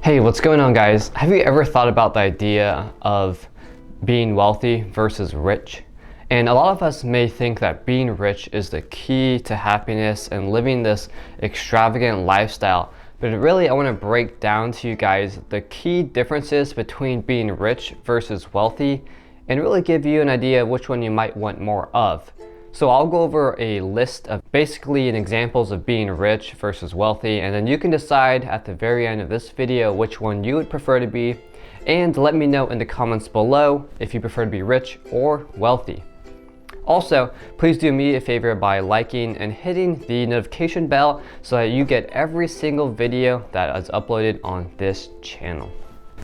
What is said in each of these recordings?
Hey, what's going on, guys? Have you ever thought about the idea of being wealthy versus rich? And a lot of us may think that being rich is the key to happiness and living this extravagant lifestyle. But really, I want to break down to you guys the key differences between being rich versus wealthy and really give you an idea of which one you might want more of. So I'll go over a list of basically examples of being rich versus wealthy, and then you can decide at the very end of this video which one you would prefer to be, and let me know in the comments below if you prefer to be rich or wealthy. Also, please do me a favor by liking and hitting the notification bell so that you get every single video that is uploaded on this channel.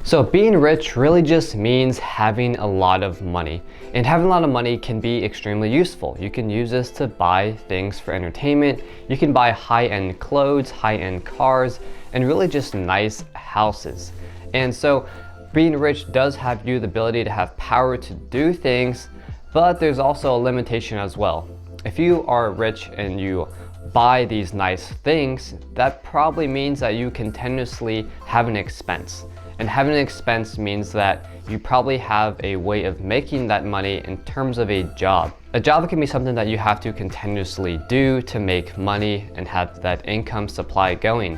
So being rich really just means having a lot of money, and having a lot of money can be extremely useful. You can use this to buy things for entertainment. You can buy high-end clothes, high-end cars, and really just nice houses. And so being rich does have you the ability to have power to do things, but there's also a limitation as well. If you are rich and you buy these nice things, that probably means that you continuously have an expense. And having an expense means that you probably have a way of making that money in terms of a job. A job can be something that you have to continuously do to make money and have that income supply going.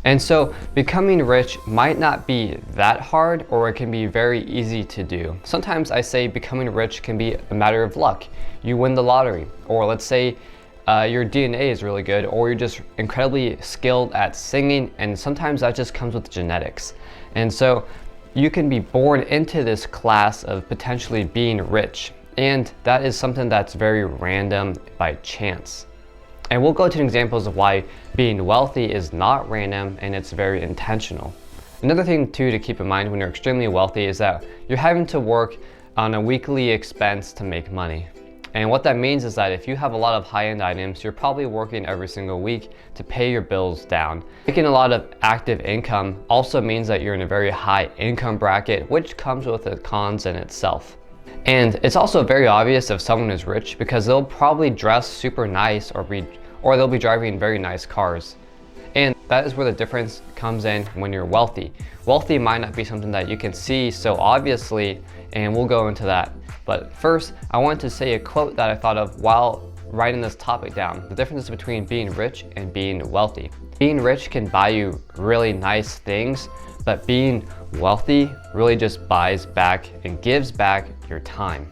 And so becoming rich might not be that hard, or it can be very easy to do. Sometimes I say becoming rich can be a matter of luck. You win the lottery, or let's say your DNA is really good, or you're just incredibly skilled at singing, and sometimes that just comes with genetics. And so you can be born into this class of potentially being rich, and that is something that's very random by chance. And we'll go to examples of why being wealthy is not random and it's very intentional. Another thing too to keep in mind when you're extremely wealthy is that you're having to work on a weekly expense to make money. And what that means is that if you have a lot of high-end items, you're probably working every single week to pay your bills down. Making a lot of active income also means that you're in a very high income bracket, which comes with the cons in itself. And it's also very obvious if someone is rich because they'll probably dress super nice or they'll be driving very nice cars. And that is where the difference comes in when you're wealthy. Wealthy might not be something that you can see so obviously, and we'll go into that. But first, I wanted to say a quote that I thought of while writing this topic down. The difference between being rich and being wealthy. Being rich can buy you really nice things, but being wealthy really just buys back and gives back your time.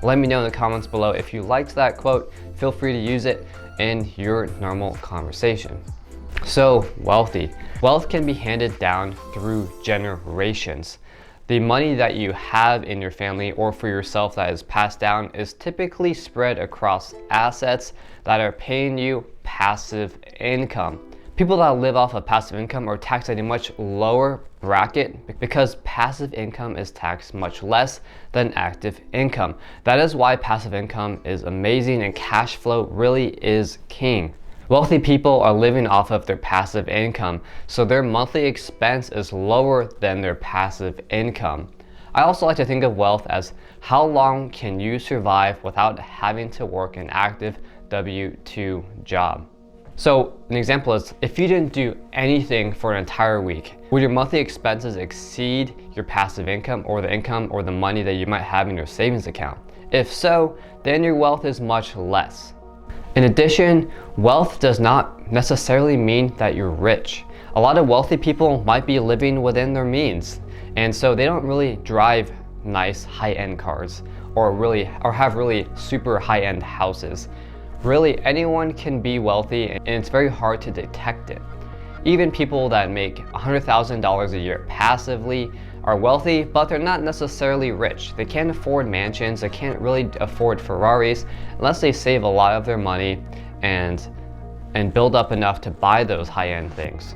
Let me know in the comments below if you liked that quote. Feel free to use it in your normal conversation. So, wealthy. Wealth can be handed down through generations. The money that you have in your family or for yourself that is passed down is typically spread across assets that are paying you passive income. People that live off of passive income are taxed at a much lower bracket because passive income is taxed much less than active income. That is why passive income is amazing and cash flow really is king. Wealthy people are living off of their passive income, so their monthly expense is lower than their passive income. I also like to think of wealth as how long can you survive without having to work an active W-2 job. So an example is if you didn't do anything for an entire week, would your monthly expenses exceed your passive income or the money that you might have in your savings account? If so, then your wealth is much less. In addition, wealth does not necessarily mean that you're rich. A lot of wealthy people might be living within their means, and so they don't really drive nice high-end cars or have really super high-end houses. Really, anyone can be wealthy, and it's very hard to detect it. Even people that make $100,000 a year passively are wealthy, but they're not necessarily rich. They can't afford mansions, they can't really afford Ferraris unless they save a lot of their money and build up enough to buy those high-end things.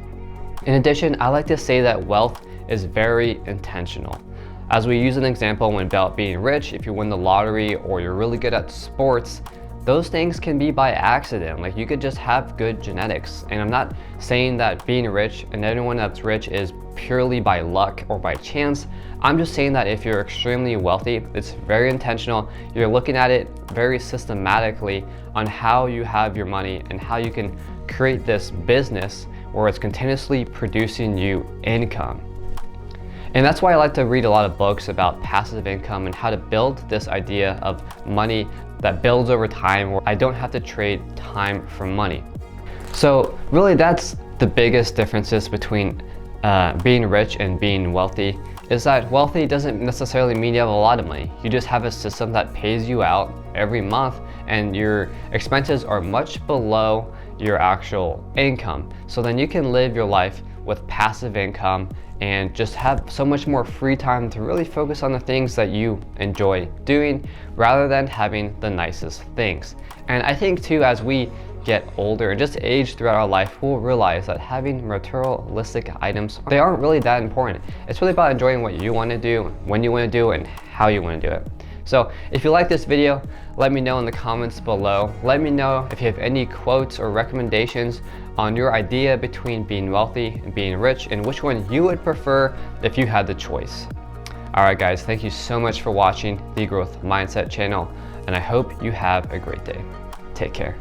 In addition, I like to say that wealth is very intentional. As we use an example when about being rich, if you win the lottery or you're really good at sports, those things can be by accident. Like you could just have good genetics. And I'm not saying that being rich and anyone that's rich is purely by luck or by chance. I'm just saying that if you're extremely wealthy, it's very intentional. You're looking at it very systematically on how you have your money and how you can create this business where it's continuously producing you income. And that's why I like to read a lot of books about passive income and how to build this idea of money that builds over time, where I don't have to trade time for money. So really, that's the biggest differences between being rich and being wealthy, is that wealthy doesn't necessarily mean you have a lot of money. You just have a system that pays you out every month, and your expenses are much below your actual income. So then you can live your life with passive income and just have so much more free time to really focus on the things that you enjoy doing, rather than having the nicest things. And I think too, as we get older and just age throughout our life, we'll realize that having materialistic items, they aren't really that important. It's really about enjoying what you want to do, when you want to do it, and how you want to do it. So if you like this video, let me know in the comments below. Let me know if you have any quotes or recommendations on your idea between being wealthy and being rich, and which one you would prefer if you had the choice. Alright guys, thank you so much for watching the Growth Mindset channel, and I hope you have a great day. Take care.